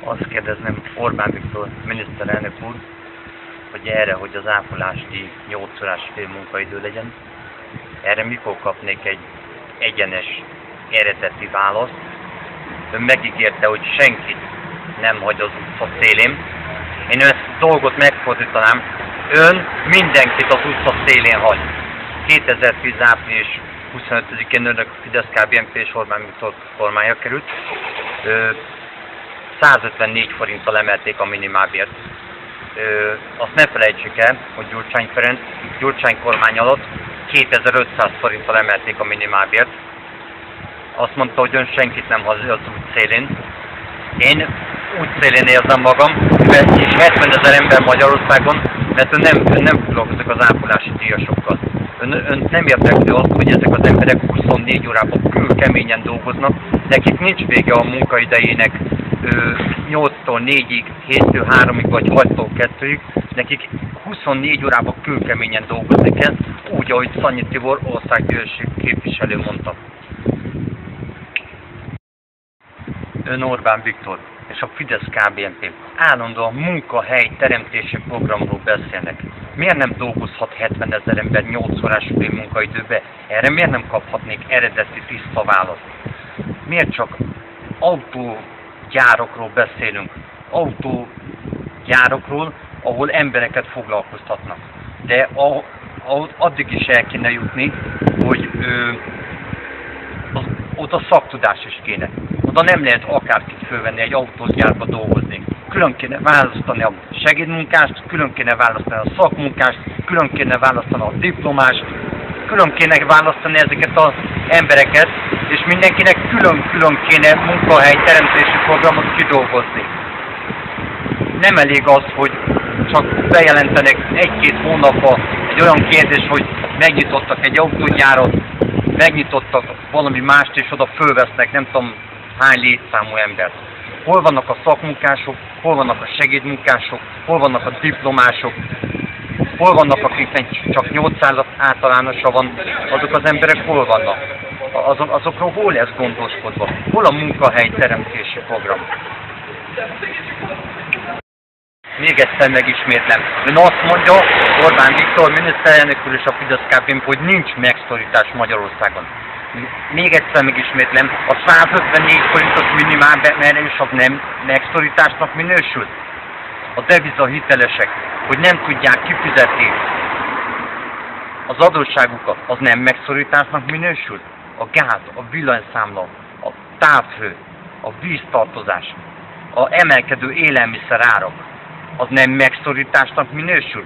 Azt kérdezném Orbán Viktor miniszterelnök úr, hogy erre, hogy az ápolásdíj 8 órás félmunkaidő legyen, erre mikor kapnék egy egyenes, eredeti választ. Ön megígérte, hogy senkit nem hagy az utca szélén. Én ezt a dolgot megfordítanám. Ön mindenkit az utca szélén hagy. 2010. április 25-én önök Fidesz-KDNP és Orbán Viktor kormánya került. 154 forinttal emelték a minimálbért. Azt ne felejtsük el, hogy Gyurcsány kormány alatt 2500 forinttal emelték a minimálbért. Azt mondta, hogy ön senkit nem hagy az útszélén. Én útszélén érzem magam, és 70 000 ember Magyarországon, mert ön nem foglalkozik az ápolási díjasokkal. Ön nem érdekli azt, hogy ezek az emberek 24 órában kőkeményen dolgoznak, nekik nincs vége a munkaidejének 8-tól 4-ig, 7-től 3-ig vagy 6-tól 2-ig, nekik 24 órában kőkeményen dolgozni kell, úgy, ahogy Szanyi Tibor országgyűlési képviselő mondta. Ön Orbán Viktor és a Fidesz-KDNP állandóan munkahely teremtési programról beszélnek. Miért nem dolgozhat 70 000 ember 8 órás munkaidőbe? Erre miért nem kaphatnék eredeti tiszta választ? Miért csak autógyárokról beszélünk? Autógyárokról, ahol embereket foglalkoztatnak. De addig is el kéne jutni, hogy oda szaktudás is kéne. Oda nem lehet akárkit fölvenni egy autógyárba dolgozni. Külön kéne választani a segédmunkást, külön kéne választani a szakmunkást, külön kéne választani a diplomást, külön kéne választani ezeket az embereket, és mindenkinek külön-külön kéne munkahely teremtési programot kidolgozni. Nem elég az, hogy csak bejelentenek 1-2 hónapban egy olyan kérdés, hogy megnyitottak egy autógyárat, megnyitottak valami mást, és oda fölvesznek nem tudom hány létszámú embert. Hol vannak a szakmunkások, hol vannak a segédmunkások, hol vannak a diplomások, hol vannak, akiknek csak 800 általánosa van, azok az emberek hol vannak? Azokról hol lesz gondoskodva? Hol a munkahely teremtési program? Még egyszer megismétlem. Ön azt mondja, Orbán Viktor miniszterelnök úr és a Fidesz-KDNP, hogy nincs megszorítás Magyarországon. Még egyszer megismétlem, a 154 forintos minimálbérelés az nem megszorításnak minősül? A devizahitelesek, hogy nem tudják kifizetni az adósságukat, az nem megszorításnak minősül? A gáz, a villanyszámla, a távhő, a víztartozás, a emelkedő élelmiszerárak, az nem megszorításnak minősül?